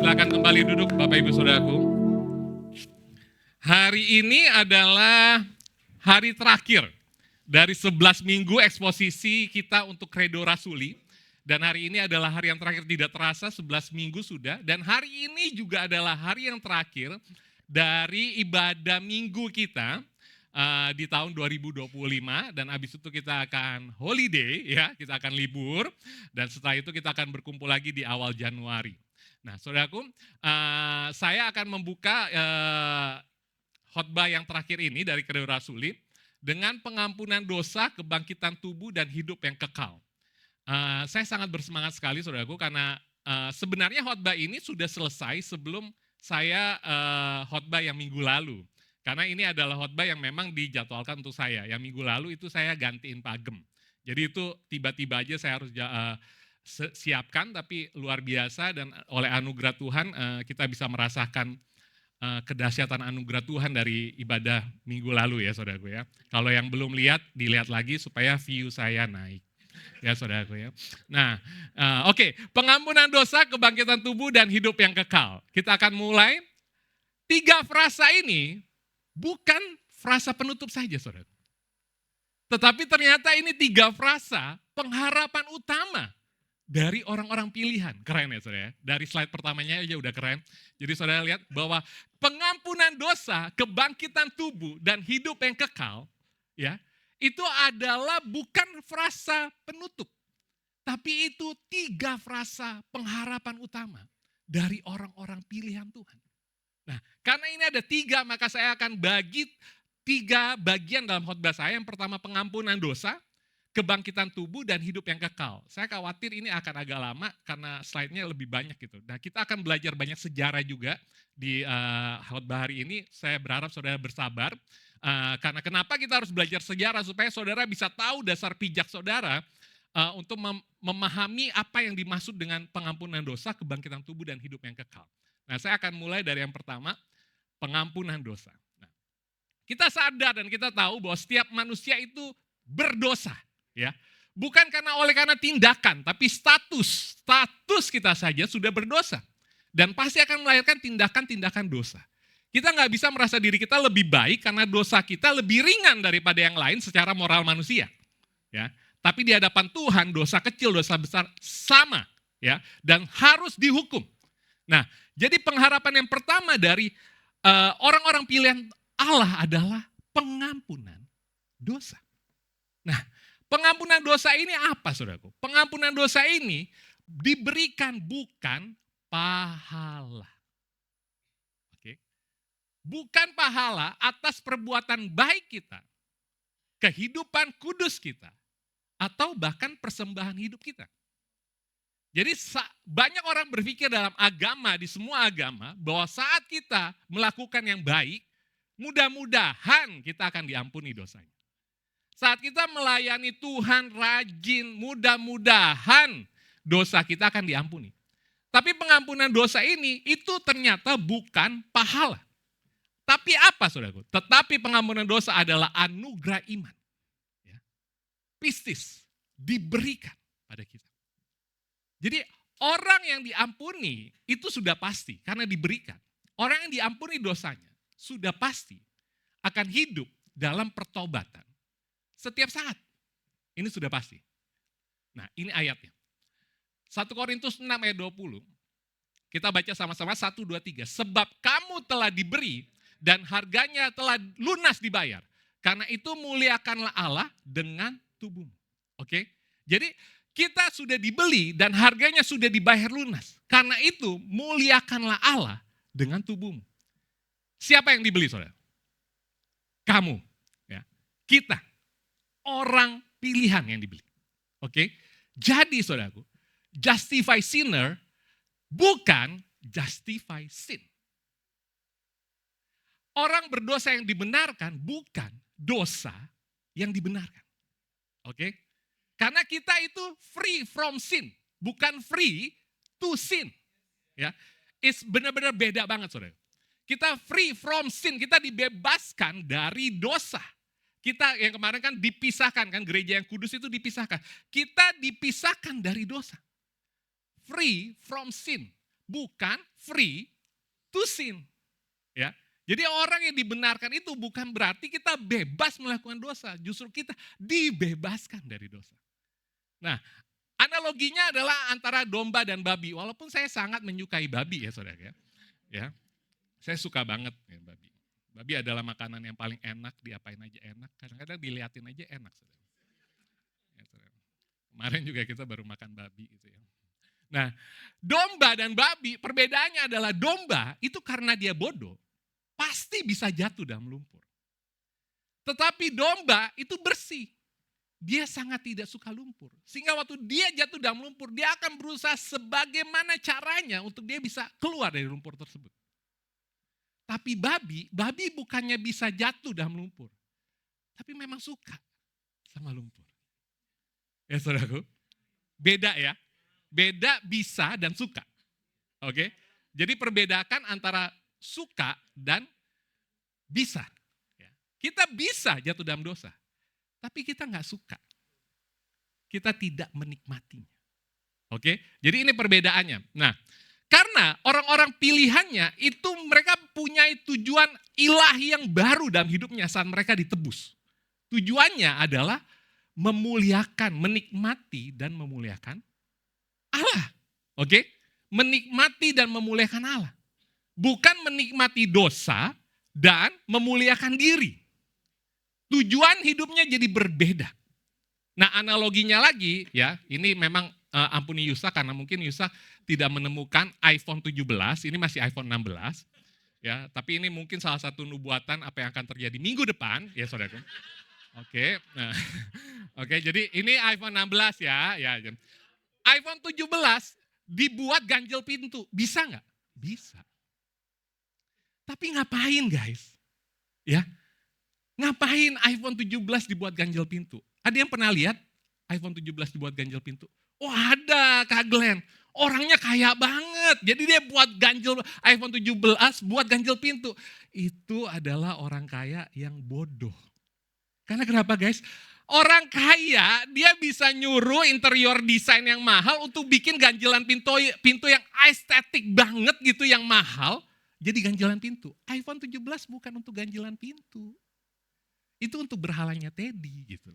Silakan kembali duduk Bapak Ibu Saudaraku. Hari ini adalah hari terakhir dari 11 minggu eksposisi kita untuk Credo Rasuli. Dan hari ini adalah hari yang terakhir, tidak terasa 11 minggu sudah. Dan hari ini juga adalah hari yang terakhir dari ibadah minggu kita di tahun 2025. Dan habis itu kita akan holiday, ya, kita akan libur. Dan setelah itu kita akan berkumpul lagi di awal Januari. Nah, saudaraku, saya akan membuka khotbah yang terakhir ini dari Credo Rasuli dengan pengampunan dosa, kebangkitan tubuh, dan hidup yang kekal. Saya sangat bersemangat sekali, saudaraku, karena sebenarnya khotbah ini sudah selesai sebelum saya khotbah yang minggu lalu. Karena ini adalah khotbah yang memang dijadwalkan untuk saya. Yang minggu lalu itu saya gantiin Pak Agem. Jadi itu tiba-tiba aja saya harus siapkan, tapi luar biasa, dan oleh anugerah Tuhan kita bisa merasakan kedahsyatan anugerah Tuhan dari ibadah minggu lalu, ya saudaraku ya. Kalau yang belum lihat, dilihat lagi supaya view saya naik, ya saudaraku ya. Nah, oke. Pengampunan dosa, kebangkitan tubuh, dan hidup yang kekal. Kita akan mulai. 3 frasa ini bukan frasa penutup saja, saudara. Tetapi ternyata ini 3 frasa pengharapan utama dari orang-orang pilihan. Keren ya saudara ya. Dari slide pertamanya aja udah keren. Jadi saudara lihat bahwa pengampunan dosa, kebangkitan tubuh, dan hidup yang kekal, ya, itu adalah bukan frasa penutup. Tapi itu 3 frasa pengharapan utama dari orang-orang pilihan Tuhan. Nah, karena ini ada 3, maka saya akan bagi 3 bagian dalam khotbah saya. Yang pertama pengampunan dosa, kebangkitan tubuh, dan hidup yang kekal. Saya khawatir ini akan agak lama karena slide-nya lebih banyak gitu. Nah, kita akan belajar banyak sejarah juga di khotbah hari ini. Saya berharap saudara bersabar. Karena kenapa kita harus belajar sejarah? Supaya saudara bisa tahu dasar pijak saudara untuk memahami apa yang dimaksud dengan pengampunan dosa, kebangkitan tubuh, dan hidup yang kekal. Nah, saya akan mulai dari yang pertama, pengampunan dosa. Nah, kita sadar dan kita tahu bahwa setiap manusia itu berdosa. Ya, bukan karena tindakan, tapi status kita saja sudah berdosa, dan pasti akan melahirkan tindakan-tindakan dosa. Kita nggak bisa merasa diri kita lebih baik karena dosa kita lebih ringan daripada yang lain secara moral manusia, ya. Tapi di hadapan Tuhan dosa kecil, dosa besar sama, ya, dan harus dihukum. Nah, jadi pengharapan yang pertama dari orang-orang pilihan Allah adalah pengampunan dosa. Nah, pengampunan dosa ini apa, saudaraku? Pengampunan dosa ini diberikan bukan pahala. Oke. Bukan pahala atas perbuatan baik kita, kehidupan kudus kita, atau bahkan persembahan hidup kita. Jadi banyak orang berpikir dalam agama, di semua agama, bahwa saat kita melakukan yang baik, mudah-mudahan kita akan diampuni dosanya. Saat kita melayani Tuhan rajin, mudah-mudahan dosa kita akan diampuni. Tapi pengampunan dosa ini itu ternyata bukan pahala. Tapi apa, saudaraku? Tetapi pengampunan dosa adalah anugerah iman. Ya. Pistis, diberikan pada kita. Jadi orang yang diampuni itu sudah pasti karena diberikan. Orang yang diampuni dosanya sudah pasti akan hidup dalam pertobatan. Setiap saat. Ini sudah pasti. Nah, ini ayatnya. 1 Korintus 6 ayat 20. Kita baca sama-sama 1, 2, 3. Sebab kamu telah diberi dan harganya telah lunas dibayar. Karena itu muliakanlah Allah dengan tubuhmu. Oke? Jadi kita sudah dibeli dan harganya sudah dibayar lunas. Karena itu muliakanlah Allah dengan tubuhmu. Siapa yang dibeli, saudara? Kamu. Ya. Kita. Orang pilihan yang dibeli. Oke? Jadi saudaraku, justify sinner bukan justify sin. Orang berdosa yang dibenarkan bukan dosa yang dibenarkan. Oke? Karena kita itu free from sin, bukan free to sin. Ya. It's benar-benar beda banget, saudara. Kita free from sin, kita dibebaskan dari dosa. Kita yang kemarin kan dipisahkan, kan gereja yang kudus itu dipisahkan. Kita dipisahkan dari dosa. Free from sin. bukan free to sin. Ya. Jadi orang yang dibenarkan itu bukan berarti kita bebas melakukan dosa. Justru kita dibebaskan dari dosa. Nah, analoginya adalah antara domba dan babi. Walaupun saya sangat menyukai babi ya saudara ya. Ya, saya suka banget ya, babi. Babi adalah makanan yang paling enak, diapain aja enak. Kadang-kadang diliatin aja enak saudara. Ya, saudara. Kemarin juga kita baru makan babi gitu ya. Nah, domba dan babi perbedaannya adalah domba itu karena dia bodoh. Pasti bisa jatuh dalam lumpur. Tetapi domba itu bersih. Dia sangat tidak suka lumpur. Sehingga waktu dia jatuh dalam lumpur, dia akan berusaha sebagaimana caranya untuk dia bisa keluar dari lumpur tersebut. Tapi babi bukannya bisa jatuh dalam lumpur. Tapi memang suka sama lumpur. Ya saudaraku, beda ya. Beda bisa dan suka. Oke? Jadi perbedakan antara suka dan bisa. Kita bisa jatuh dalam dosa, tapi kita nggak suka. Kita tidak menikmatinya. Oke, jadi ini perbedaannya. Nah, karena orang-orang pilihannya itu mereka punya tujuan ilahi yang baru dalam hidupnya saat mereka ditebus. Tujuannya adalah memuliakan, menikmati dan memuliakan Allah. Oke, menikmati dan memuliakan Allah. Bukan menikmati dosa dan memuliakan diri. Tujuan hidupnya jadi berbeda. Nah analoginya lagi ya, ini memang ampuni Yusak karena mungkin Yusak tidak menemukan iPhone 17, ini masih iPhone 16. Ya, tapi ini mungkin salah satu nubuatan apa yang akan terjadi minggu depan, ya saudaraku. Oke, nah, oke, jadi ini iPhone 16 ya. iPhone 17 dibuat ganjel pintu, bisa nggak? Bisa. Tapi ngapain guys? Ya, ngapain iPhone 17 dibuat ganjel pintu? Ada yang pernah lihat iPhone 17 dibuat ganjel pintu? Oh ada Kak Glenn, orangnya kaya banget. Jadi dia buat ganjel iPhone 17 buat ganjel pintu. Itu adalah orang kaya yang bodoh. Karena kenapa guys? Orang kaya dia bisa nyuruh interior desain yang mahal untuk bikin ganjelan pintu yang estetik banget gitu yang mahal. Jadi ganjelan pintu. iPhone 17 bukan untuk ganjelan pintu. Itu untuk berhalanya Teddy gitu.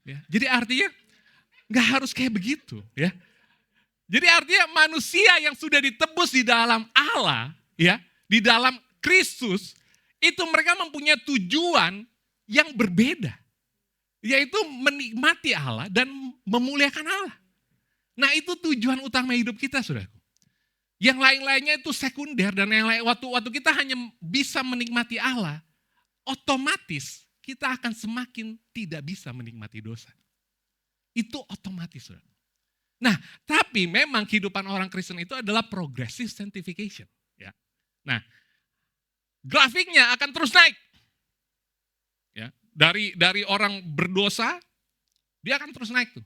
Ya, jadi artinya nggak harus kayak begitu ya. Jadi artinya manusia yang sudah ditebus di dalam Allah ya, di dalam Kristus itu mereka mempunyai tujuan yang berbeda. Yaitu menikmati Allah dan memuliakan Allah. Nah itu tujuan utama hidup kita saudaraku. Yang lain-lainnya itu sekunder dan yang lain waktu kita hanya bisa menikmati Allah, otomatis kita akan semakin tidak bisa menikmati dosa. Itu otomatis, saudara. Nah, tapi memang kehidupan orang Kristen itu adalah progressive sanctification. Ya. Nah, grafiknya akan terus naik. Ya. Dari orang berdosa, dia akan terus naik tuh.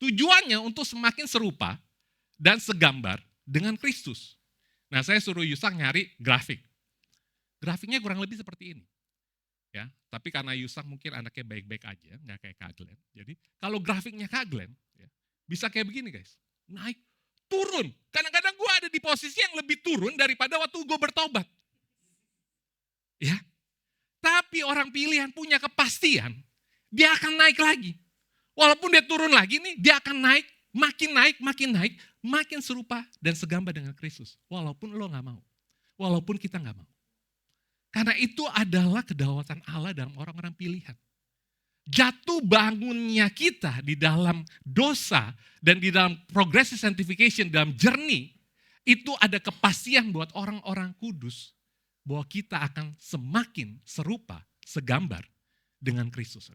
Tujuannya untuk semakin serupa dan segambar dengan Kristus. Nah, saya suruh Yusak nyari grafik. Grafiknya kurang lebih seperti ini. Ya, tapi karena Yusak mungkin anaknya baik-baik aja, nggak kayak Kak Glenn. Jadi kalau grafiknya Kak Glenn, ya, bisa kayak begini guys, naik, turun. Kadang-kadang gue ada di posisi yang lebih turun daripada waktu gue bertobat. Ya, tapi orang pilihan punya kepastian, dia akan naik lagi. Walaupun dia turun lagi nih, dia akan naik, makin serupa dan segambar dengan Kristus. Walaupun lo gak mau, walaupun kita gak mau. Karena itu adalah kedaulatan Allah dalam orang-orang pilihan. Jatuh bangunnya kita di dalam dosa dan di dalam progressive sanctification, dalam journey, itu ada kepastian buat orang-orang kudus bahwa kita akan semakin serupa, segambar dengan Kristus.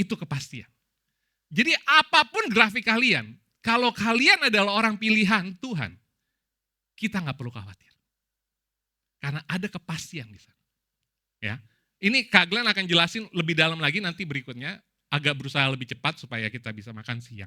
Itu kepastian. Jadi apapun grafik kalian, kalau kalian adalah orang pilihan Tuhan, kita gak perlu khawatir. Karena ada kepastian di sana. Ya. Ini Kak Glenn akan jelasin lebih dalam lagi nanti berikutnya, agak berusaha lebih cepat supaya kita bisa makan siang.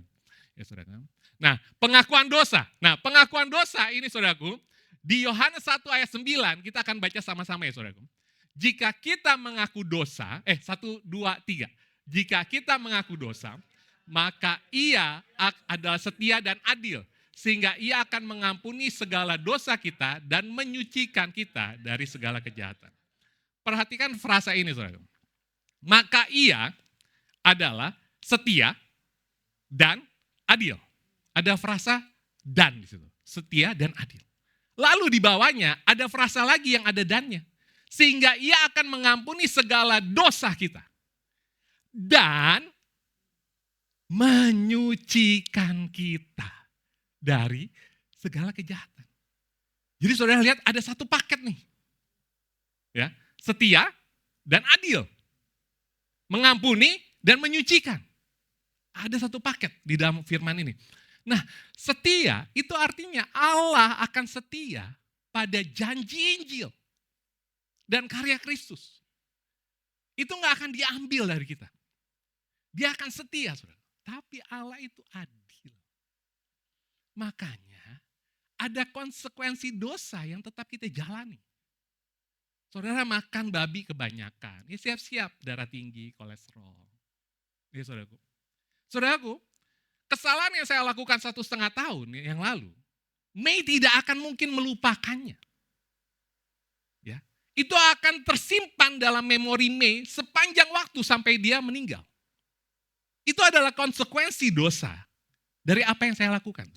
Ya, saudara. Nah, pengakuan dosa. Nah, pengakuan dosa ini saudaraku, di Yohanes 1 ayat 9 kita akan baca sama-sama ya saudaraku. Jika kita mengaku dosa, 1, 2, 3. Jika kita mengaku dosa, maka ia adalah setia dan adil. sehingga ia akan mengampuni segala dosa kita dan menyucikan kita dari segala kejahatan. Perhatikan frasa ini, saudara. Maka ia adalah setia dan adil. Ada frasa dan di situ. Setia dan adil. Lalu di bawahnya ada frasa lagi yang ada dannya. Sehingga ia akan mengampuni segala dosa kita. Dan menyucikan kita dari segala kejahatan. Jadi saudara lihat ada satu paket nih. Ya, setia dan adil. Mengampuni dan menyucikan. Ada satu paket di dalam firman ini. Nah, setia itu artinya Allah akan setia pada janji Injil dan karya Kristus. Itu gak akan diambil dari kita. Dia akan setia, saudara. Tapi Allah itu adil. Makanya ada konsekuensi dosa yang tetap kita jalani. Saudara makan babi kebanyakan, ya siap-siap darah tinggi, kolesterol. Ya saudaraku. Saudaraku, kesalahan yang saya lakukan 1,5 tahun yang lalu, Mei tidak akan mungkin melupakannya. Ya, itu akan tersimpan dalam memori Mei sepanjang waktu sampai dia meninggal. Itu adalah konsekuensi dosa dari apa yang saya lakukan.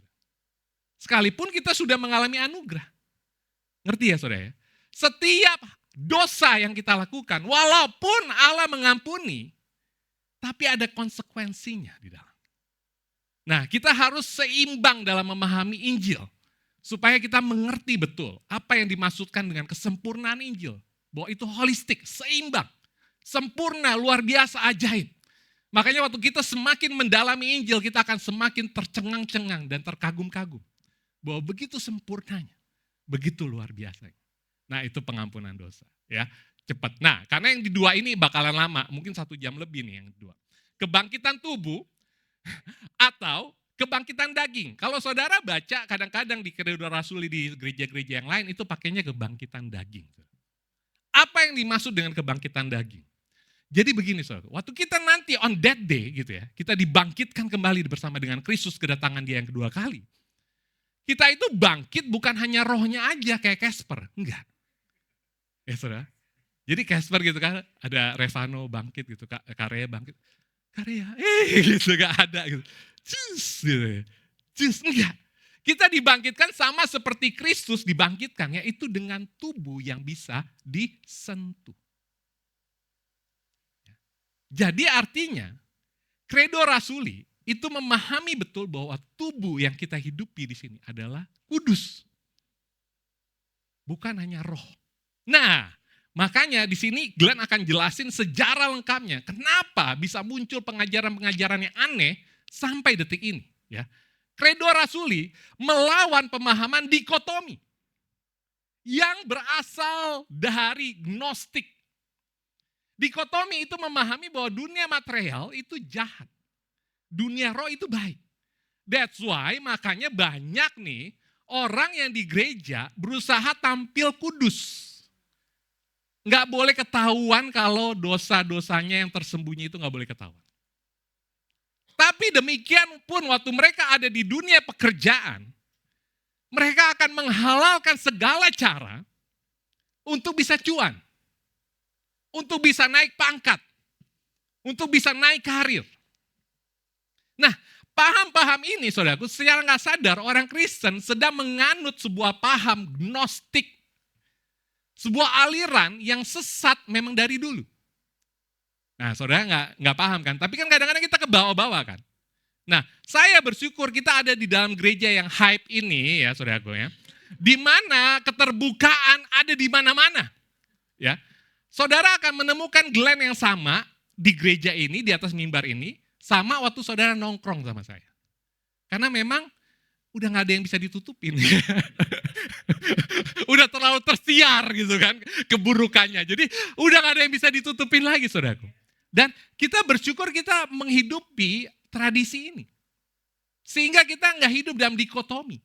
Sekalipun kita sudah mengalami anugerah. Ngerti ya saudara ya? Setiap dosa yang kita lakukan, walaupun Allah mengampuni, tapi ada konsekuensinya di dalam. Nah, kita harus seimbang dalam memahami Injil. Supaya kita mengerti betul apa yang dimaksudkan dengan kesempurnaan Injil. Bahwa itu holistik, seimbang, sempurna, luar biasa, ajaib. Makanya waktu kita semakin mendalami Injil, kita akan semakin tercengang-cengang dan terkagum-kagum. Bahwa begitu sempurnanya, begitu luar biasa. Nah itu pengampunan dosa. Ya, cepat. Nah karena yang di dua ini bakalan lama, mungkin 1 jam lebih nih yang kedua. Kebangkitan tubuh atau kebangkitan daging. Kalau saudara baca kadang-kadang di Credo Rasuli di gereja-gereja yang lain itu pakainya kebangkitan daging. Apa yang dimaksud dengan kebangkitan daging? Jadi begini saudara, waktu kita nanti on that day gitu ya, kita dibangkitkan kembali bersama dengan Kristus kedatangan dia yang kedua kali. Kita itu bangkit bukan hanya rohnya aja kayak Casper, enggak. Ya saudara, jadi Casper gitu kan, ada Revano bangkit gitu, Karya bangkit. Karya, gitu gak ada gitu. Cus gitu ya, cus enggak. Kita dibangkitkan sama seperti Kristus dibangkitkan, yaitu dengan tubuh yang bisa disentuh. Jadi artinya, Credo Rasuli itu memahami betul bahwa tubuh yang kita hidupi di sini adalah kudus. Bukan hanya roh. Nah, makanya di sini Glenn akan jelasin sejarah lengkapnya. Kenapa bisa muncul pengajaran-pengajaran yang aneh sampai detik ini. Ya. Credo Rasuli melawan pemahaman dikotomi yang berasal dari Gnostik. Dikotomi itu memahami bahwa dunia material itu jahat. Dunia roh itu baik. That's why makanya banyak nih orang yang di gereja berusaha tampil kudus. Nggak boleh ketahuan kalau dosa-dosanya yang tersembunyi itu nggak boleh ketahuan. Tapi demikian pun waktu mereka ada di dunia pekerjaan, mereka akan menghalalkan segala cara untuk bisa cuan. Untuk bisa naik pangkat, untuk bisa naik karir. Nah, paham-paham ini saudaraku secara nggak sadar orang Kristen sedang menganut sebuah paham Gnostik. Sebuah aliran yang sesat memang dari dulu. Nah saudara nggak paham kan, tapi kan kadang-kadang kita ke bawah-bawah kan. Nah saya bersyukur kita ada di dalam gereja yang hype ini ya saudaraku ya. Di mana keterbukaan ada di mana-mana. Ya. Saudara akan menemukan Glenn yang sama di gereja ini, di atas mimbar ini, sama waktu saudara nongkrong sama saya. Karena memang udah gak ada yang bisa ditutupin. Udah terlalu tersiar gitu kan, keburukannya. Jadi udah gak ada yang bisa ditutupin lagi saudaraku. Dan kita bersyukur kita menghidupi tradisi ini. Sehingga kita gak hidup dalam dikotomi.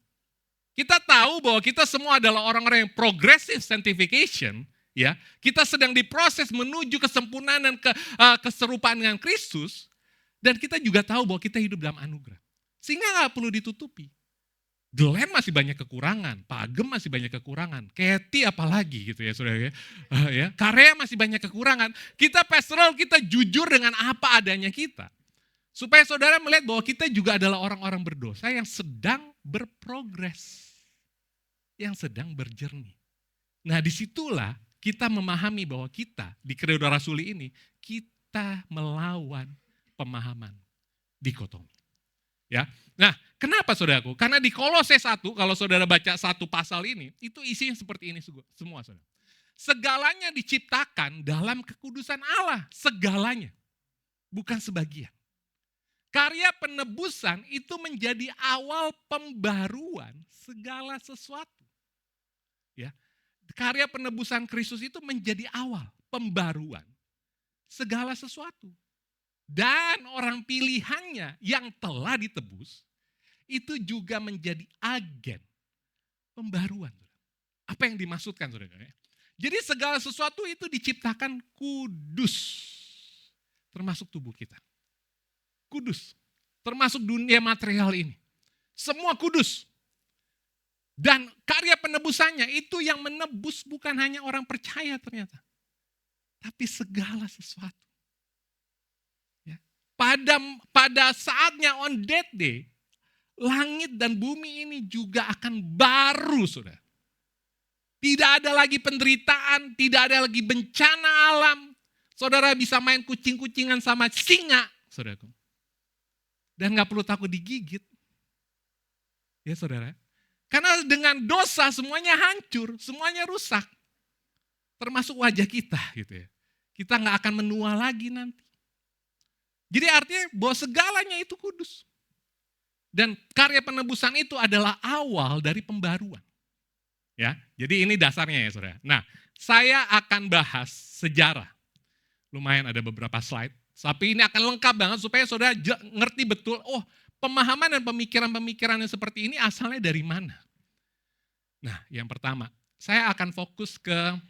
Kita tahu bahwa kita semua adalah orang-orang yang progressive sanctification. Ya, kita sedang diproses menuju kesempurnaan dan keserupaan dengan Kristus, dan kita juga tahu bahwa kita hidup dalam anugerah. Sehingga nggak perlu ditutupi. Glenn masih banyak kekurangan, Pak Agem masih banyak kekurangan, Kathy apalagi gitu ya saudara ya. Karya masih banyak kekurangan. Kita pastoral, kita jujur dengan apa adanya kita. Supaya saudara melihat bahwa kita juga adalah orang-orang berdosa yang sedang berprogres. Yang sedang berjernih. Nah disitulah kita memahami bahwa kita di Credo Rasuli ini, kita melawan pemahaman dikotomi. Ya. Nah, kenapa saudaraku? Karena di Kolose 1, kalau saudara baca satu pasal ini, itu isinya seperti ini semua saudara. Segalanya diciptakan dalam kekudusan Allah, segalanya. Bukan sebagian. Karya penebusan itu menjadi awal pembaruan segala sesuatu. Ya. Karya penebusan Kristus itu menjadi awal pembaruan segala sesuatu. Dan orang pilihannya yang telah ditebus, itu juga menjadi agen pembaruan. Apa yang dimaksudkan saudara? Jadi segala sesuatu itu diciptakan kudus. Termasuk tubuh kita. Kudus. Termasuk dunia material ini. Semua kudus. Dan karya penebusannya itu yang menebus bukan hanya orang percaya ternyata. Tapi segala sesuatu. Pada saatnya on that day, langit dan bumi ini juga akan baru, saudara. Tidak ada lagi penderitaan, tidak ada lagi bencana alam. Saudara bisa main kucing-kucingan sama singa, saudaraku. Dan gak perlu takut digigit. Ya saudara. Karena dengan dosa semuanya hancur, semuanya rusak. Termasuk wajah kita gitu ya. Kita gak akan menua lagi nanti. Jadi artinya bahwa segalanya itu kudus. Dan karya penebusan itu adalah awal dari pembaruan. Ya, jadi ini dasarnya ya saudara. Nah, saya akan bahas sejarah. Lumayan ada beberapa slide. Tapi ini akan lengkap banget supaya saudara ngerti betul, oh pemahaman dan pemikiran-pemikiran yang seperti ini asalnya dari mana. Nah, yang pertama, saya akan fokus ke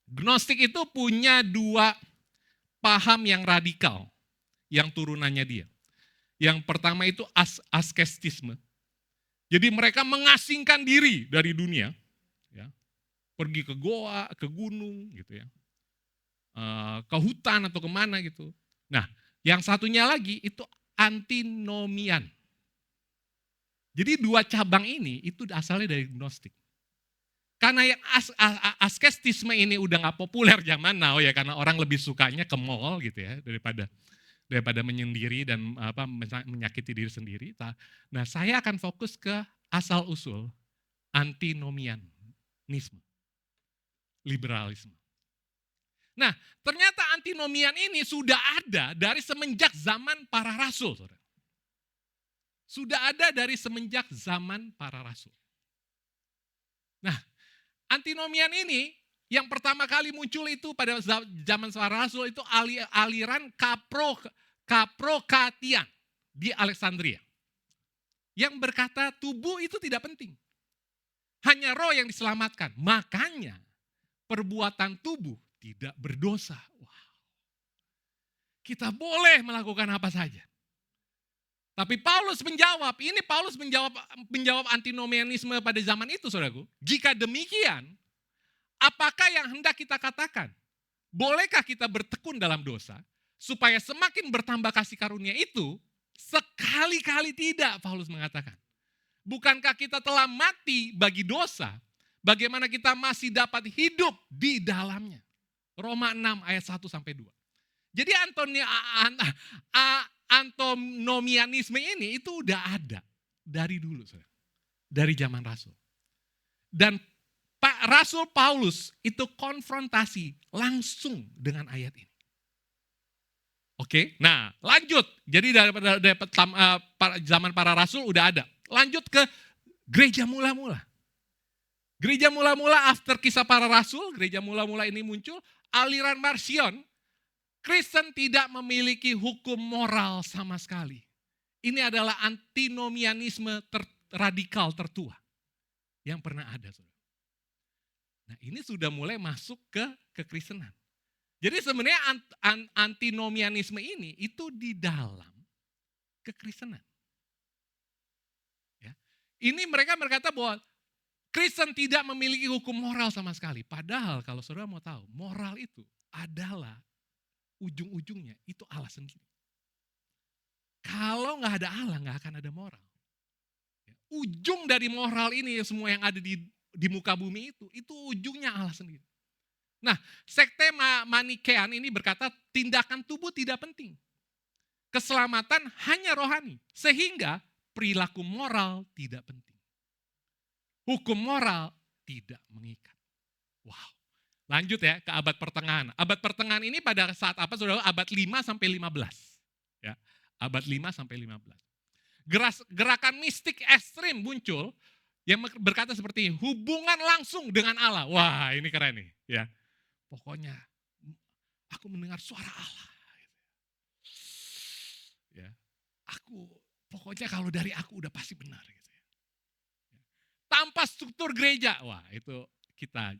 Gnostik itu punya dua paham yang radikal. Yang turunannya dia. Yang pertama itu askestisme. Jadi mereka mengasingkan diri dari dunia. Ya, pergi ke goa, ke gunung gitu ya. Ke hutan atau kemana gitu. Nah, yang satunya lagi itu antinomian. Jadi dua cabang ini itu asalnya dari Gnostik. Karena yang askestisme ini udah gak populer zaman now ya, karena orang lebih sukanya ke mall gitu ya, daripada menyendiri dan menyakiti diri sendiri. Nah, saya akan fokus ke asal-usul antinomianisme, liberalisme. Nah, ternyata antinomian ini sudah ada dari semenjak zaman para rasul. Saudara. Sudah ada dari semenjak zaman para rasul. Nah, antinomian ini yang pertama kali muncul itu pada zaman para rasul itu aliran kaprokatian di Alexandria. Yang berkata tubuh itu tidak penting. Hanya roh yang diselamatkan. Makanya perbuatan tubuh tidak berdosa. Wow. Kita boleh melakukan apa saja. Tapi Paulus menjawab, ini Paulus menjawab antinomianisme pada zaman itu, saudaraku. Jika demikian, apakah yang hendak kita katakan? Bolehkah kita bertekun dalam dosa, supaya semakin bertambah kasih karunia itu? Sekali-kali tidak, Paulus mengatakan. Bukankah kita telah mati bagi dosa, bagaimana kita masih dapat hidup di dalamnya? Roma 6 ayat 1-2. Jadi antinomianisme ini itu udah ada dari dulu, dari zaman Rasul. Dan Rasul Paulus itu konfrontasi langsung dengan ayat ini. Oke, nah lanjut. Jadi dari zaman para Rasul udah ada. Lanjut ke gereja mula-mula. Gereja mula-mula after kisah para Rasul, gereja mula-mula ini muncul, aliran Marcion. Kristen tidak memiliki hukum moral sama sekali. Ini adalah antinomianisme radikal tertua yang pernah ada. Nah ini sudah mulai masuk ke kekristenan. Jadi sebenarnya antinomianisme ini itu di dalam kekristenan. Ya. Ini mereka berkata bahwa Kristen tidak memiliki hukum moral sama sekali. Padahal kalau saudara mau tahu, moral itu adalah ujung-ujungnya itu Allah sendiri. Kalau nggak ada Allah, nggak akan ada moral. Ujung dari moral ini semua yang ada di muka bumi itu ujungnya Allah sendiri. Nah, sekte Manikean ini berkata tindakan tubuh tidak penting. Keselamatan hanya rohani. Sehingga perilaku moral tidak penting. Hukum moral tidak mengikat. Wow. Lanjut ya ke abad pertengahan. Abad pertengahan ini pada saat apa saudara? Abad 5 sampai 15. Ya, abad 5 sampai 15. Gerakan mistik ekstrim muncul yang berkata seperti ini, hubungan langsung dengan Allah. Wah, ini keren nih, ya. Pokoknya aku mendengar suara Allah. Ya. Pokoknya kalau dari aku udah pasti benar gitu ya. Tanpa struktur gereja. Wah, itu kita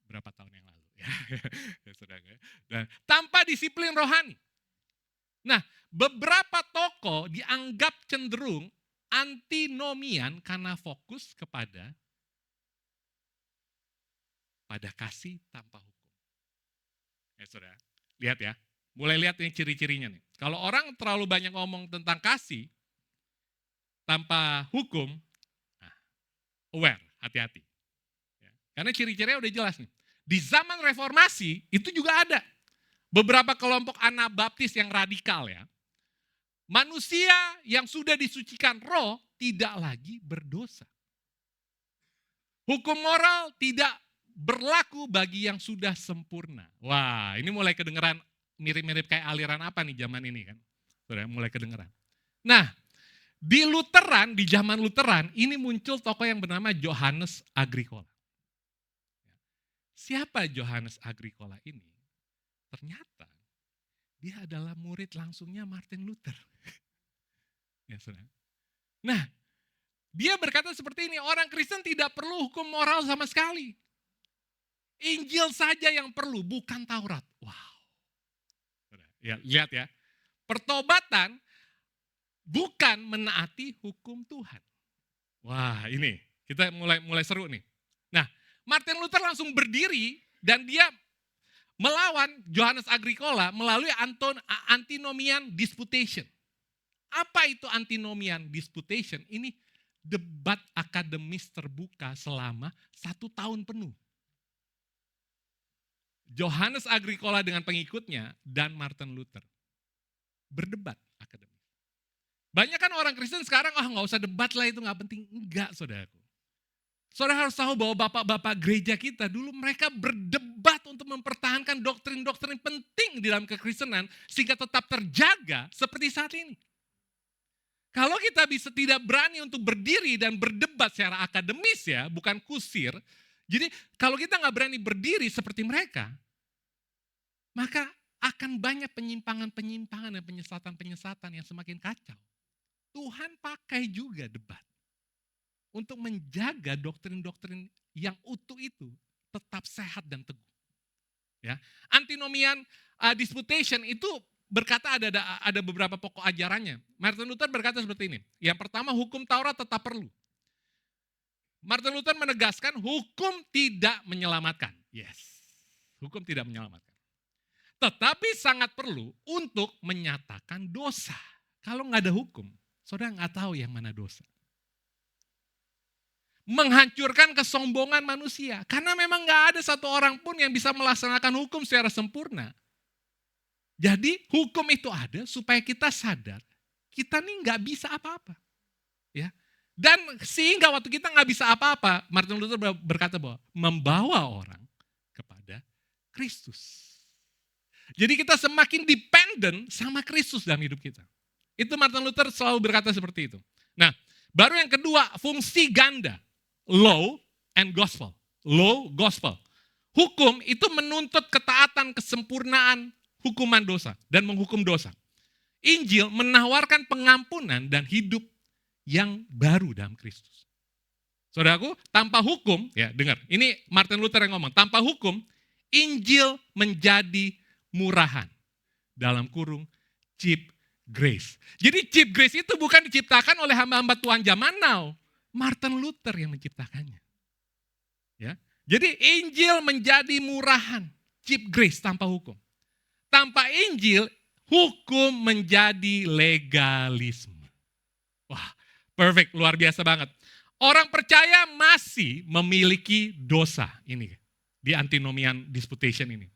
berapa tahun yang lalu ya. Dan tanpa disiplin rohani. Nah, beberapa tokoh dianggap cenderung antinomian karena fokus pada kasih tanpa hukum. Saudara, lihat ya. Mulai lihat ini ciri-cirinya nih. Kalau orang terlalu banyak ngomong tentang kasih tanpa hukum, aware, hati-hati. Karena ciri-cirinya udah jelas nih. Di zaman reformasi itu juga ada beberapa kelompok Anabaptis yang radikal ya. Manusia yang sudah disucikan roh tidak lagi berdosa. Hukum moral tidak berlaku bagi yang sudah sempurna. Wah, ini mulai kedengeran mirip-mirip kayak aliran apa nih zaman ini kan. Sudah mulai kedengeran. Nah, di Lutheran, di zaman Lutheran, ini muncul tokoh yang bernama Johannes Agricola. Siapa Johannes Agricola ini? Ternyata dia adalah murid langsungnya Martin Luther. Ya, saudara. Nah, dia berkata seperti ini, orang Kristen tidak perlu hukum moral sama sekali. Injil saja yang perlu, bukan Taurat. Wow. Ya, lihat ya. Pertobatan bukan menaati hukum Tuhan. Wah, ini kita mulai seru nih. Nah, Martin Luther langsung berdiri dan dia melawan Johannes Agricola melalui antinomian disputation. Apa itu antinomian disputation? Ini debat akademis terbuka selama 1 tahun penuh. Johannes Agricola dengan pengikutnya dan Martin Luther berdebat akademis. Banyak kan orang Kristen sekarang, nggak usah debat lah, itu nggak penting. Enggak, saudaraku. Saudara harus tahu bahwa bapak-bapak gereja kita dulu mereka berdebat untuk mempertahankan doktrin-doktrin penting di dalam kekristenan sehingga tetap terjaga seperti saat ini. Kalau kita bisa tidak berani untuk berdiri dan berdebat secara akademis ya, bukan kusir. Jadi kalau kita nggak berani berdiri seperti mereka, maka akan banyak penyimpangan-penyimpangan dan penyesatan-penyesatan yang semakin kacau. Tuhan pakai juga debat untuk menjaga doktrin-doktrin yang utuh itu tetap sehat dan teguh. Ya, antinomian disputation itu berkata ada beberapa pokok ajarannya. Martin Luther berkata seperti ini. Yang pertama, hukum Taurat tetap perlu. Martin Luther menegaskan hukum tidak menyelamatkan. Yes, hukum tidak menyelamatkan. Tetapi sangat perlu untuk menyatakan dosa. Kalau nggak ada hukum, saudara nggak tahu yang mana dosa. Menghancurkan kesombongan manusia. Karena memang nggak ada satu orang pun yang bisa melaksanakan hukum secara sempurna. Jadi hukum itu ada supaya kita sadar kita nih nggak bisa apa-apa, ya. Dan sehingga waktu kita nggak bisa apa-apa, Martin Luther berkata bahwa membawa orang kepada Kristus. Jadi kita semakin dependent sama Kristus dalam hidup kita. Itu Martin Luther selalu berkata seperti itu. Nah, baru yang kedua, fungsi ganda, law and gospel. Law, gospel. Hukum itu menuntut ketaatan, kesempurnaan, hukuman dosa dan menghukum dosa. Injil menawarkan pengampunan dan hidup yang baru dalam Kristus. Saudaraku, tanpa hukum, ya dengar, ini Martin Luther yang ngomong, tanpa hukum, Injil menjadi murahan. Dalam kurung, cheap grace. Jadi cheap grace itu bukan diciptakan oleh hamba-hamba Tuhan zaman now. Martin Luther yang menciptakannya. Ya. Jadi Injil menjadi murahan, cheap grace tanpa hukum. Tanpa Injil, hukum menjadi legalisme. Wah, perfect, luar biasa banget. Orang percaya masih memiliki dosa ini di antinomian disputation ini.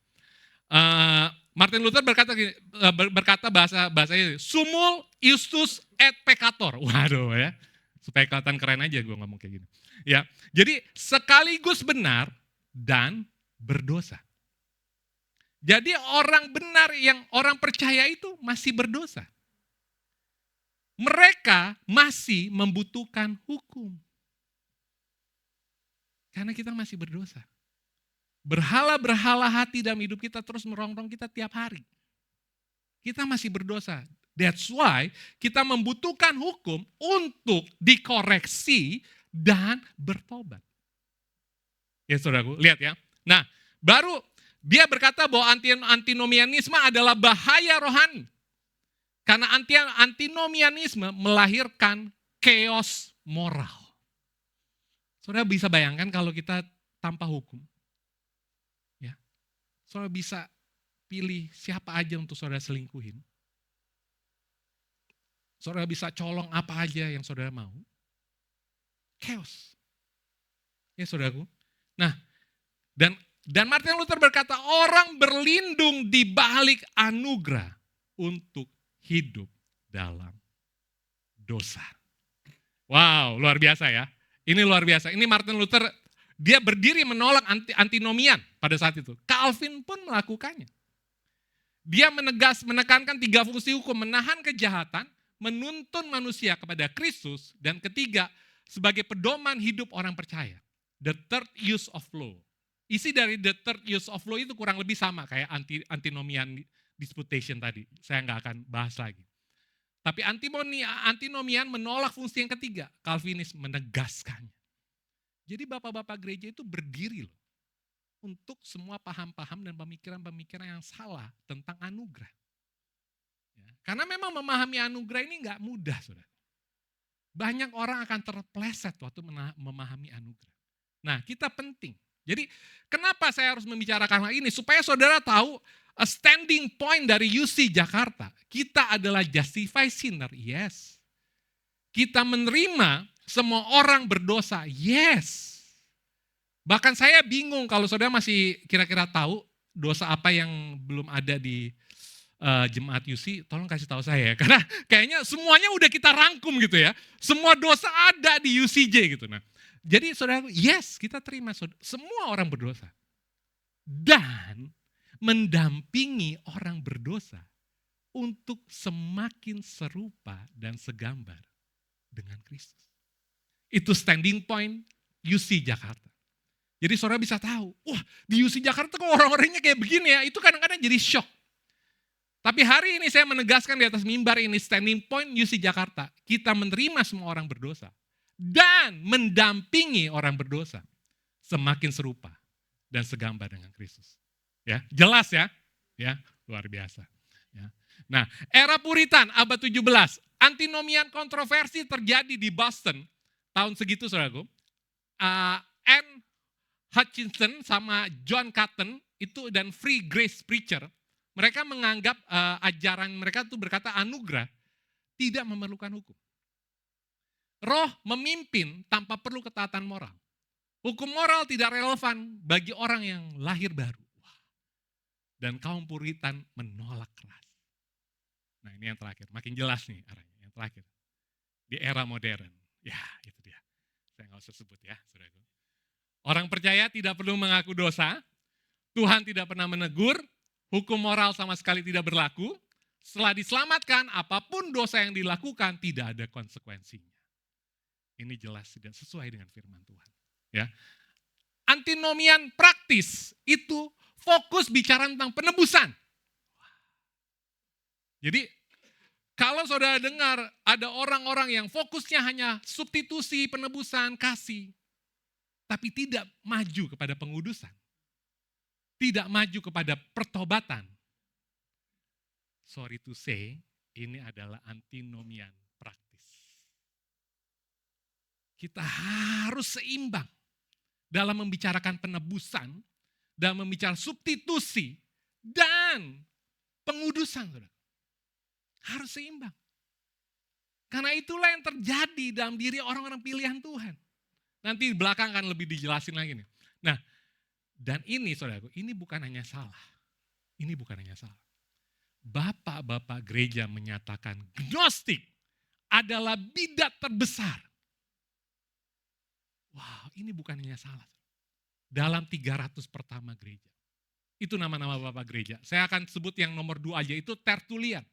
Martin Luther berkata bahasanya sumul iustus et peccator. Waduh ya, supaya kelihatan keren aja gue ngomong kayak gini. Ya, jadi sekaligus benar dan berdosa. Jadi orang benar yang orang percaya itu masih berdosa. Mereka masih membutuhkan hukum. Karena kita masih berdosa. Berhala-berhala hati dalam hidup kita terus merongrong kita tiap hari. Kita masih berdosa. That's why kita membutuhkan hukum untuk dikoreksi dan bertobat. Ya saudaraku, lihat ya. Nah, baru dia berkata bahwa antinomianisme adalah bahaya rohani. Karena antinomianisme melahirkan chaos moral. Saudara bisa bayangkan kalau kita tanpa hukum. Ya. Saudara bisa pilih siapa aja untuk saudara selingkuhin. Saudara bisa colong apa aja yang saudara mau. Chaos. Ya saudaraku. Nah, dan Martin Luther berkata, orang berlindung di balik anugerah untuk hidup dalam dosa. Wow, luar biasa ya. Ini luar biasa. Ini Martin Luther, dia berdiri menolak antinomian pada saat itu. Calvin pun melakukannya. Dia menekankan 3 fungsi hukum, menahan kejahatan, menuntun manusia kepada Kristus, dan ketiga, sebagai pedoman hidup orang percaya. The third use of law. Isi dari the third use of law itu kurang lebih sama kayak antinomian disputation tadi. Saya nggak akan bahas lagi. Tapi antinomian menolak fungsi yang ketiga. Calvinis menegaskannya. Jadi bapak-bapak gereja itu berdiri loh. Untuk semua paham-paham dan pemikiran-pemikiran yang salah tentang anugerah. Ya, karena memang memahami anugerah ini nggak mudah, saudara. Banyak orang akan terpleset waktu memahami anugerah. Nah, kita penting. Jadi kenapa saya harus membicarakan hal ini? Supaya saudara tahu a standing point dari UC Jakarta. Kita adalah justified sinner, yes. Kita menerima semua orang berdosa, yes. Bahkan saya bingung kalau saudara masih kira-kira tahu dosa apa yang belum ada di jemaat UC, tolong kasih tahu saya ya. Karena kayaknya semuanya udah kita rangkum gitu ya. Semua dosa ada di UCJ gitu. Nah, jadi saudara, yes kita terima semua orang berdosa. Dan mendampingi orang berdosa untuk semakin serupa dan segambar dengan Kristus. Itu standing point UC Jakarta. Jadi saudara bisa tahu, wah di UC Jakarta kok orang-orangnya kayak begini ya, itu kadang-kadang jadi shock. Tapi hari ini saya menegaskan di atas mimbar ini standing point UC Jakarta. Kita menerima semua orang berdosa. Dan mendampingi orang berdosa. Semakin serupa dan segambar dengan Kristus. Ya, jelas ya. Ya, luar biasa. Ya. Nah, era Puritan abad 17. Antinomian kontroversi terjadi di Boston. Tahun segitu saudaraku. Anne Hutchinson sama John Cotton itu dan Free Grace Preacher. Mereka menganggap ajaran mereka itu berkata anugerah tidak memerlukan hukum. Roh memimpin tanpa perlu ketaatan moral. Hukum moral tidak relevan bagi orang yang lahir baru. Dan kaum Puritan menolak keras. Nah ini yang terakhir, makin jelas nih arahnya. Yang terakhir, di era modern. Ya itu dia, saya nggak usah sebut ya saudaraku. Orang percaya tidak perlu mengaku dosa, Tuhan tidak pernah menegur, hukum moral sama sekali tidak berlaku. Setelah diselamatkan, apapun dosa yang dilakukan tidak ada konsekuensinya. Ini jelas tidak sesuai dengan firman Tuhan. Ya. Antinomian praktis itu fokus bicara tentang penebusan. Jadi kalau saudara dengar ada orang-orang yang fokusnya hanya substitusi, penebusan, kasih. Tapi tidak maju kepada pengudusan. Tidak maju kepada pertobatan. Sorry to say, ini adalah antinomian praktis. Kita harus seimbang dalam membicarakan penebusan, dalam membicarakan substitusi, dan pengudusan. Saudara. Harus seimbang. Karena itulah yang terjadi dalam diri orang-orang pilihan Tuhan. Nanti di belakang akan lebih dijelasin lagi nih. Nah, dan ini saudaraku, ini bukan hanya salah. Ini bukan hanya salah. Bapak-bapak gereja menyatakan gnostik adalah bidat terbesar. Wow, ini bukan hanya salah. Dalam 300 pertama gereja. Itu nama-nama bapak gereja. Saya akan sebut yang nomor 2 aja, itu Tertulian.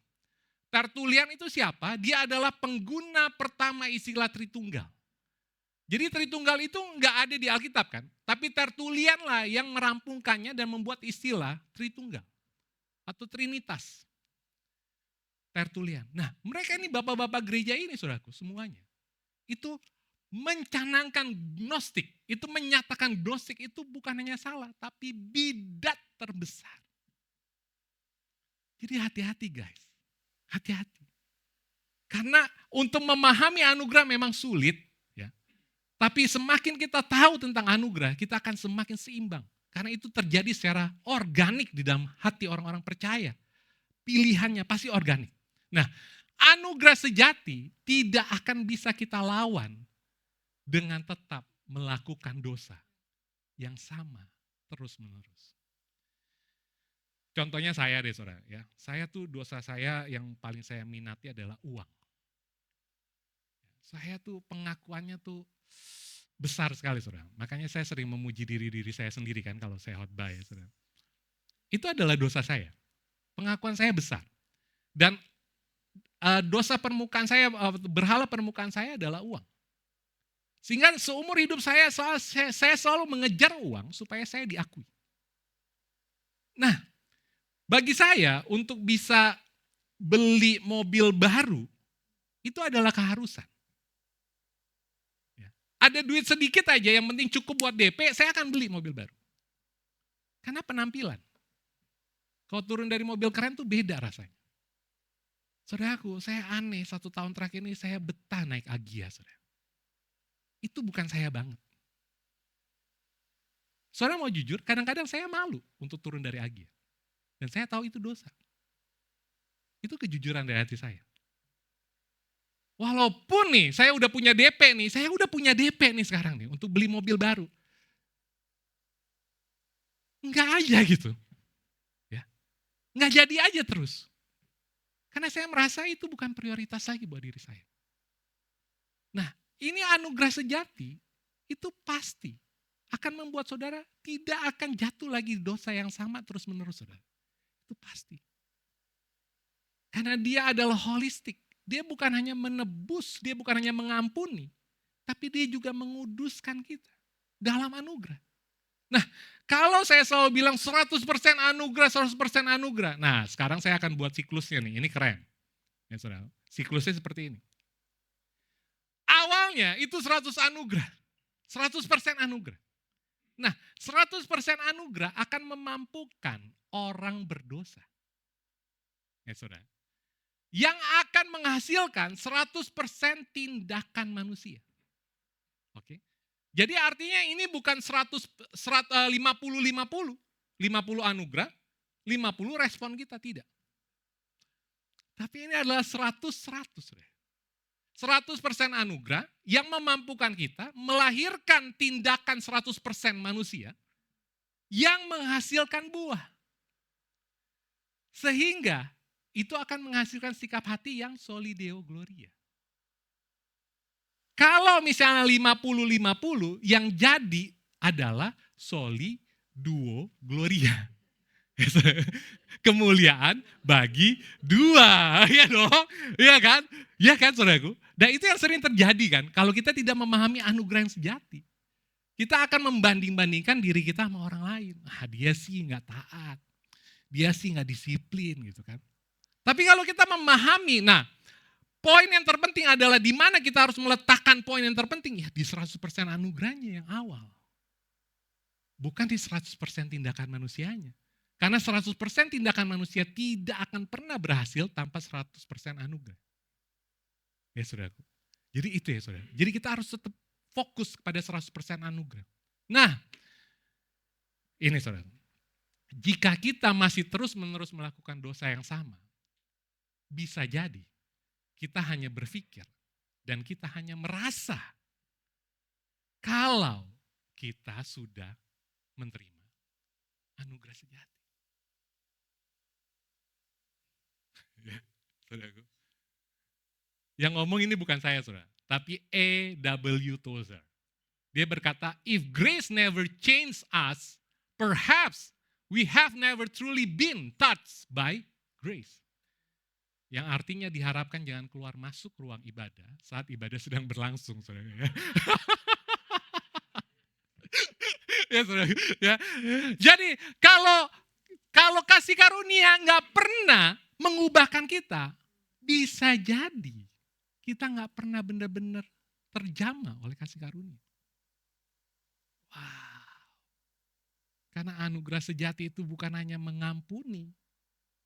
Tertulian itu siapa? Dia adalah pengguna pertama istilah Tritunggal. Jadi Tritunggal itu enggak ada di Alkitab kan? Tapi Tertulian lah yang merampungkannya dan membuat istilah Tritunggal. Atau Trinitas. Tertulian. Nah, mereka ini bapak-bapak gereja ini saudaraku semuanya. Itu mencanangkan gnostik. Itu menyatakan gnostik itu bukan hanya salah, tapi bidat terbesar. Jadi hati-hati guys. Hati-hati. Karena untuk memahami anugerah memang sulit. Ya. Tapi semakin kita tahu tentang anugerah, kita akan semakin seimbang. Karena itu terjadi secara organik di dalam hati orang-orang percaya. Pilihannya pasti organik. Nah, anugerah sejati tidak akan bisa kita lawan dengan tetap melakukan dosa yang sama terus-menerus. Contohnya saya deh saudara, ya. Saya tuh dosa saya yang paling saya minati adalah uang. Saya tuh pengakuannya tuh besar sekali saudara. Makanya saya sering memuji diri saya sendiri kan kalau saya khotbah ya saudara. Itu adalah dosa saya. Pengakuan saya besar. Dan dosa permukaan saya, berhala permukaan saya adalah uang. Sehingga seumur hidup saya selalu mengejar uang supaya saya diakui. Nah, bagi saya untuk bisa beli mobil baru, itu adalah keharusan. Ya. Ada duit sedikit aja yang penting cukup buat DP, saya akan beli mobil baru. Karena penampilan. Kalau turun dari mobil keren tuh beda rasanya. Saudaraku, saya aneh 1 tahun terakhir ini saya betah naik Agya. Saudara. Itu bukan saya banget. Saudara mau jujur, kadang-kadang saya malu untuk turun dari Agya. Dan saya tahu itu dosa. Itu kejujuran dari hati saya. Walaupun nih, saya udah punya DP nih sekarang nih untuk beli mobil baru. Enggak aja gitu. Ya. Enggak jadi aja terus. Karena saya merasa itu bukan prioritas lagi buat diri saya. Nah, ini anugerah sejati, itu pasti akan membuat saudara tidak akan jatuh lagi dosa yang sama terus-menerus saudara. Itu pasti. Karena dia adalah holistik. Dia bukan hanya menebus, dia bukan hanya mengampuni. Tapi dia juga menguduskan kita dalam anugerah. Nah, kalau saya selalu bilang 100% anugerah, 100% anugerah. Nah, sekarang saya akan buat siklusnya nih, ini keren. Ya, saudara. Siklusnya seperti ini. Awalnya itu 100 anugerah. 100% anugerah. Nah, 100% anugerah akan memampukan orang berdosa. Ya, saudara. Yang akan menghasilkan 100% tindakan manusia. Oke. Jadi artinya ini bukan 50-50. 50 anugerah, 50 respon kita, tidak. Tapi ini adalah 100-100. 100% anugerah yang memampukan kita melahirkan tindakan 100% manusia yang menghasilkan buah. Sehingga itu akan menghasilkan sikap hati yang solideo gloria. Kalau misalnya 50-50, yang jadi adalah soli duo gloria. Kemuliaan bagi dua, ya dong, ya kan? Ya kan saudaraku? Dan itu yang sering terjadi kan, kalau kita tidak memahami anugerah yang sejati. Kita akan membanding-bandingkan diri kita sama orang lain. Ah, dia sih gak taat, dia sih gak disiplin gitu kan. Tapi kalau kita memahami, nah poin yang terpenting adalah di mana kita harus meletakkan poin yang terpenting, ya di 100% anugerahnya yang awal. Bukan di 100% tindakan manusianya. Karena 100% tindakan manusia tidak akan pernah berhasil tanpa 100% anugerah. Ya saudaraku. Jadi itu ya saudara. Jadi kita harus tetap fokus kepada 100% anugerah. Nah, ini saudara, jika kita masih terus-menerus melakukan dosa yang sama, bisa jadi kita hanya berpikir dan kita hanya merasa kalau kita sudah menerima anugerah sejati. Ya, saudaraku. Yang ngomong ini bukan saya, saudara, tapi A.W. Tozer. Dia berkata, if grace never changed us, perhaps we have never truly been touched by grace. Yang artinya diharapkan jangan keluar masuk ruang ibadah saat ibadah sedang berlangsung, saudara. Ya, saudara. Ya. Jadi kalau kasih karunia nggak pernah mengubahkan kita, bisa jadi kita nggak pernah benar-benar terjamah oleh kasih karunia. Wow. Karena anugerah sejati itu bukan hanya mengampuni,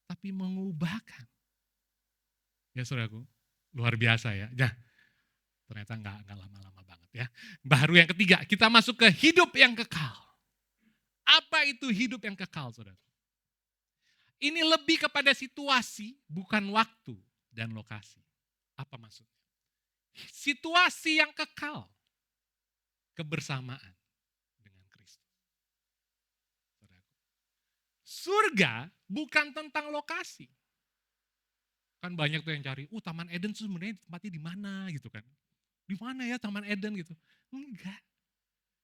tapi mengubahkan. Ya saudaraku, luar biasa ya. Nah, ternyata nggak lama-lama banget ya. Baru yang ketiga, kita masuk ke hidup yang kekal. Apa itu hidup yang kekal, saudara? Ini lebih kepada situasi, bukan waktu dan lokasi. Apa maksudnya? Situasi yang kekal, kebersamaan dengan Kristus. Surga bukan tentang lokasi. Kan banyak tuh yang cari, Taman Eden tuh sebenarnya tempatnya di mana gitu kan. Di mana ya Taman Eden gitu. Enggak.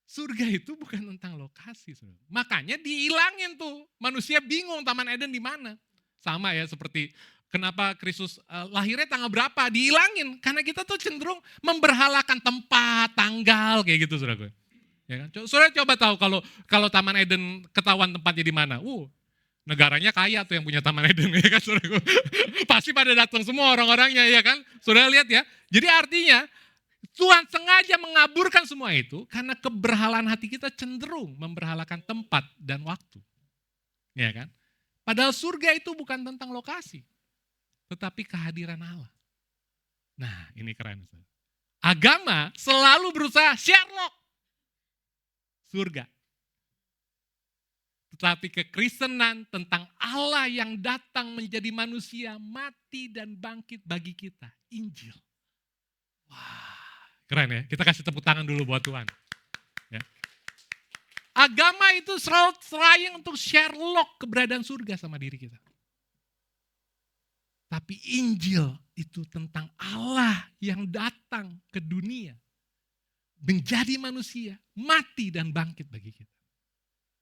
Surga itu bukan tentang lokasi. Saudara. Makanya dihilangin tuh. Manusia bingung Taman Eden di mana. Sama ya seperti kenapa Kristus lahirnya tanggal berapa. Dihilangin. Karena kita tuh cenderung memberhalakan tempat, tanggal kayak gitu saudara. Ya kan? Saudara coba tahu kalau Taman Eden ketahuan tempatnya di mana. Negaranya kaya tuh yang punya Taman Eden ya kan saudara. Pasti pada datang semua orang-orangnya ya kan. Saudara lihat ya. Jadi artinya Tuhan sengaja mengaburkan semua itu karena keberhalaan hati kita cenderung memberhalakan tempat dan waktu. Ya kan? Padahal surga itu bukan tentang lokasi, tetapi kehadiran Allah. Nah, ini keren. Agama selalu berusaha Sherlock surga. Tetapi kekristenan tentang Allah yang datang menjadi manusia, mati dan bangkit bagi kita. Injil. Wah. Keren ya, kita kasih tepuk tangan dulu buat Tuhan. Ya. Agama itu selalu trying untuk Sherlock keberadaan surga sama diri kita. Tapi Injil itu tentang Allah yang datang ke dunia. Menjadi manusia, mati dan bangkit bagi kita.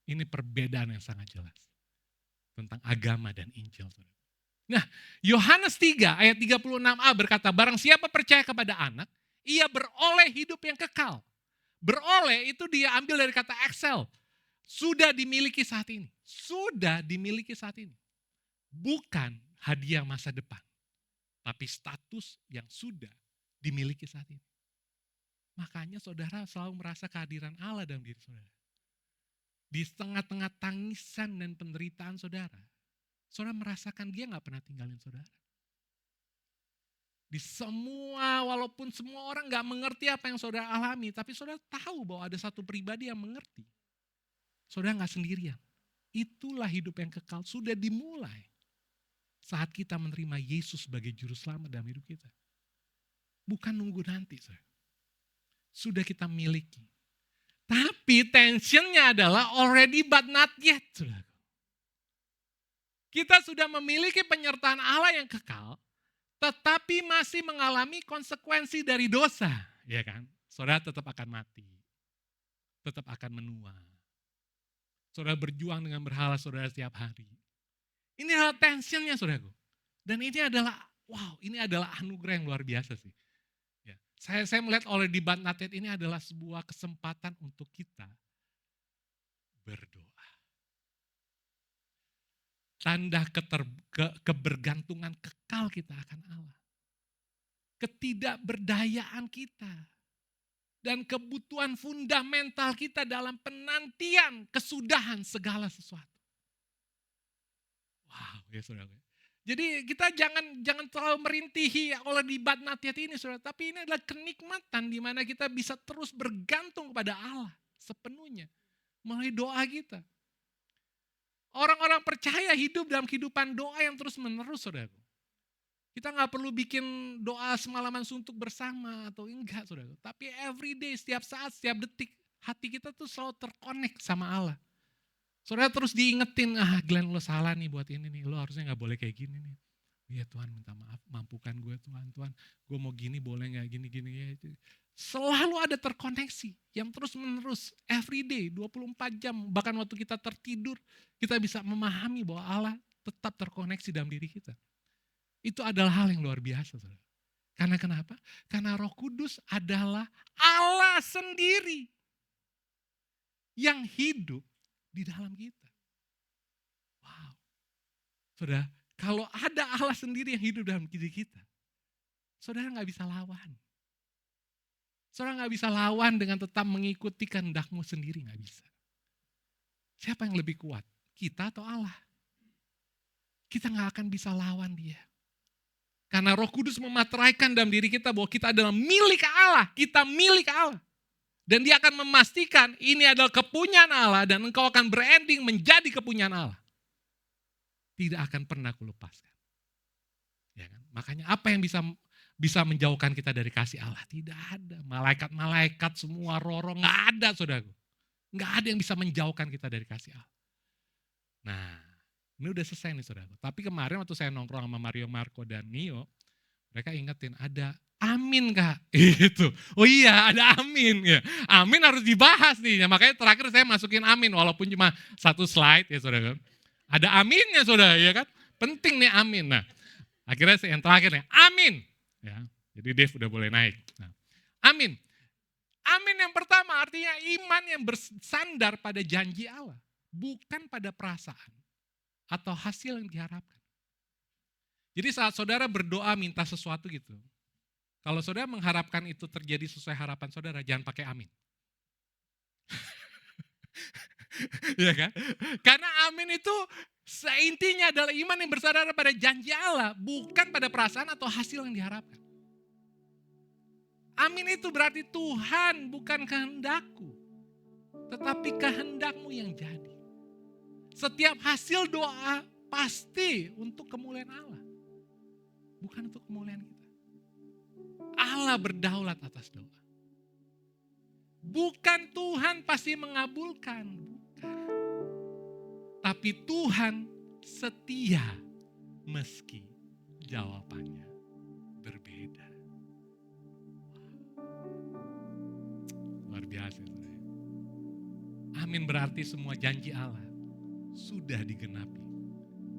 Ini perbedaan yang sangat jelas. Tentang agama dan Injil. Nah, Yohanes 3 ayat 36a berkata, barang siapa percaya kepada anak, ia beroleh hidup yang kekal. Beroleh itu dia ambil dari kata Excel. Sudah dimiliki saat ini. Sudah dimiliki saat ini. Bukan hadiah masa depan. Tapi status yang sudah dimiliki saat ini. Makanya saudara selalu merasa kehadiran Allah dalam diri saudara. Di tengah-tengah tangisan dan penderitaan saudara. Saudara merasakan dia gak pernah tinggalin saudara. Di semua, walaupun semua orang gak mengerti apa yang saudara alami, tapi saudara tahu bahwa ada satu pribadi yang mengerti. Saudara gak sendirian. Itulah hidup yang kekal, sudah dimulai saat kita menerima Yesus sebagai juru selamat dalam hidup kita. Bukan nunggu nanti, saudara. Sudah kita miliki. Tapi tensionnya adalah already but not yet, saudara. Kita sudah memiliki penyertaan Allah yang kekal, tetapi masih mengalami konsekuensi dari dosa, ya kan? Saudara tetap akan mati, tetap akan menua. Saudara berjuang dengan berhala saudara setiap hari. Ini adalah tensionnya saudaraku. Dan ini adalah, ini adalah anugerah yang luar biasa sih. Ya. Saya melihat oleh di But Not Yet ini adalah sebuah kesempatan untuk kita berdoa. Tanda kebergantungan kekal kita akan Allah. Ketidakberdayaan kita. Dan kebutuhan fundamental kita dalam penantian kesudahan segala sesuatu. Wow, ya saudara. Jadi kita jangan terlalu merintihi oleh nikmat ini, saudara. Tapi ini adalah kenikmatan di mana kita bisa terus bergantung kepada Allah sepenuhnya melalui doa kita. Orang-orang percaya hidup dalam kehidupan doa yang terus menerus, saudara. Kita nggak perlu bikin doa semalaman suntuk bersama atau enggak, saudara. Tapi every day, setiap saat, setiap detik, hati kita tuh selalu terkonek sama Allah. Saudara terus diingetin, Glenn lo salah nih buat ini nih, lo harusnya gak boleh kayak gini nih. Iya Tuhan minta maaf, mampukan gue Tuhan, gue mau gini boleh gak gini-gini. Ya. Selalu ada terkoneksi yang terus menerus, everyday, 24 jam. Bahkan waktu kita tertidur, kita bisa memahami bahwa Allah tetap terkoneksi dalam diri kita. Itu adalah hal yang luar biasa. Saudara. Karena kenapa? Karena Roh Kudus adalah Allah sendiri yang hidup di dalam kita. Wow. Saudara, kalau ada Allah sendiri yang hidup dalam diri kita, saudara gak bisa lawan. Saudara gak bisa lawan dengan tetap mengikuti kehendakmu sendiri, gak bisa. Siapa yang lebih kuat? Kita atau Allah? Kita gak akan bisa lawan dia. Karena Roh Kudus memateraikan dalam diri kita bahwa kita adalah milik Allah. Kita milik Allah. Dan dia akan memastikan ini adalah kepunyaan Allah dan engkau akan berending menjadi kepunyaan Allah. Tidak akan pernah kulepaskan. Ya kan? Makanya apa yang bisa menjauhkan kita dari kasih Allah? Tidak ada. Malaikat-malaikat semua roh-roh nggak ada, saudaraku. Nggak ada yang bisa menjauhkan kita dari kasih Allah. Nah, ini udah selesai nih saudaraku. Tapi kemarin waktu saya nongkrong sama Mario, Marco, dan Nio, mereka ingetin ada amin Kak, gitu. Oh iya ada amin ya. Amin harus dibahas nih. Ya, makanya terakhir saya masukin amin walaupun cuma satu slide ya saudara. Ada aminnya saudara ya kan. Penting nih amin. Nah akhirnya yang terakhir nih amin. Ya, jadi Dave udah boleh naik. Nah, amin. Amin yang pertama artinya iman yang bersandar pada janji Allah. Bukan pada perasaan atau hasil yang diharapkan. Jadi saat saudara berdoa minta sesuatu gitu. Kalau saudara mengharapkan itu terjadi sesuai harapan saudara, jangan pakai amin. Ya kan? Karena amin itu seintinya adalah iman yang bersandar pada janji Allah, bukan pada perasaan atau hasil yang diharapkan. Amin itu berarti Tuhan bukan kehendakku, tetapi kehendakmu yang jadi. Setiap hasil doa pasti untuk kemuliaan Allah, bukan untuk kemuliaan kita. Allah berdaulat atas doa. Bukan Tuhan pasti mengabulkan, bukan. Tapi Tuhan setia meski jawabannya berbeda. Luar biasa. Amin berarti semua janji Allah sudah digenapi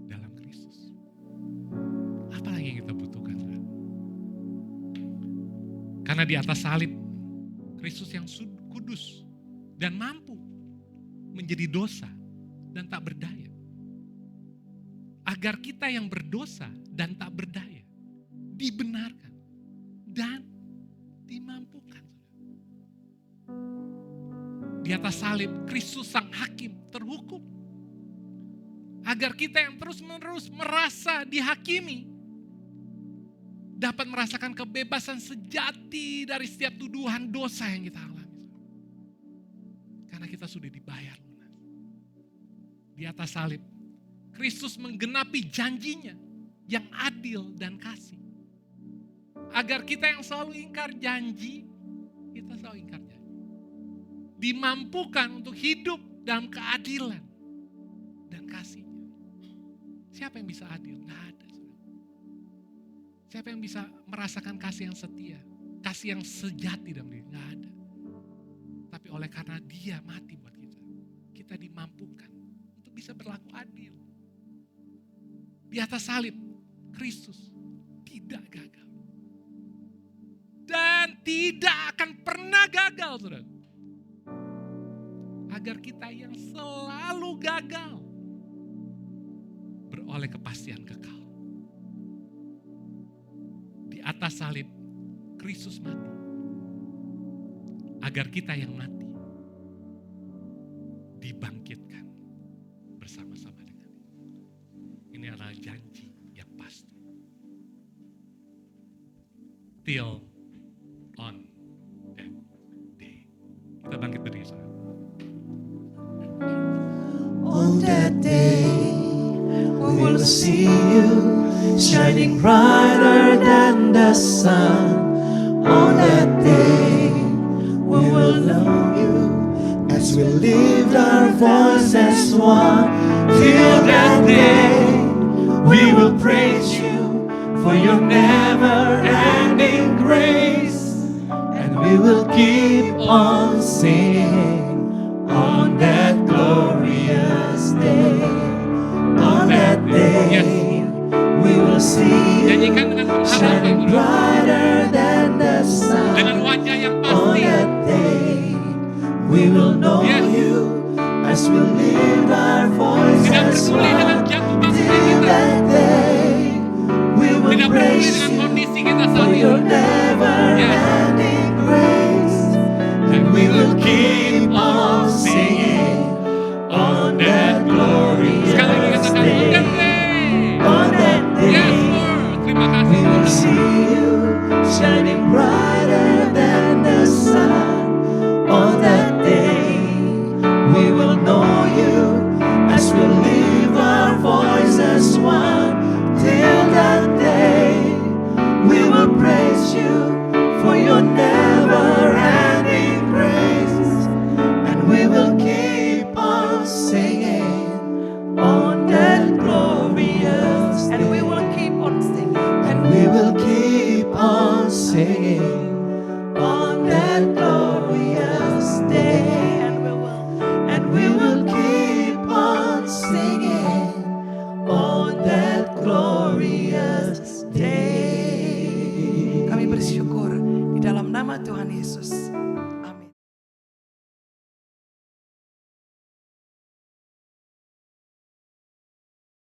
dalam Kristus. Apa lagi yang kita butuhkan? Karena di atas salib, Kristus yang kudus dan mampu menjadi dosa dan tak berdaya. Agar kita yang berdosa dan tak berdaya dibenarkan dan dimampukan. Di atas salib, Kristus sang hakim terhukum. Agar kita yang terus-menerus merasa dihakimi, dapat merasakan kebebasan sejati dari setiap tuduhan dosa yang kita alami. Karena kita sudah dibayar lunas. Di atas salib, Kristus menggenapi janjinya yang adil dan kasih. Agar kita yang selalu ingkar janji, kita selalu ingkar janji. Dimampukan untuk hidup dalam keadilan dan kasihnya. Siapa yang bisa adil? Nggak ada. Siapa yang bisa merasakan kasih yang setia? Kasih yang sejati dalam diri? Nggak ada. Tapi oleh karena dia mati buat kita, kita dimampukan untuk bisa berlaku adil. Di atas salib, Kristus tidak gagal. Dan tidak akan pernah gagal, saudara. Agar kita yang selalu gagal, beroleh kepastian kekal. Di atas salib, Kristus mati. Agar kita yang mati, dibangkitkan bersama-sama dengan Dia. Ini adalah janji yang bangkit berdiri. On that day, we will see you shining brighter than the sun. On that day, we will know you as we lift our voices one. Till that day, we will praise you for your never-ending grace, and we will keep on singing on that glorious day. On that day, we will see you shining brighter than the sun. Dengan wajah yang On pasti. that day, we will know you as we lift our Tidak voices peduli dengan one. jatuh bangunnya Till kita. that day, we will Tidak peduli praise dengan you kondisi kita for saat your ini. never-ending grace, and we will keep on singing on that glorious Sekali lagi katakan, on day. that day. On that Yes, day, Lord. Terima kasih. we will Tuhan. see you shining brighter than the sun. On that day, we will know you as we lift our voices one. Till that day, we will praise you for your never-ending grace, and we will keep on singing on that glorious day. And we will keep on singing. And we will keep on singing on that glorious day. And we will keep on singing on that glorious day. Kami bersyukur di dalam nama Tuhan Yesus.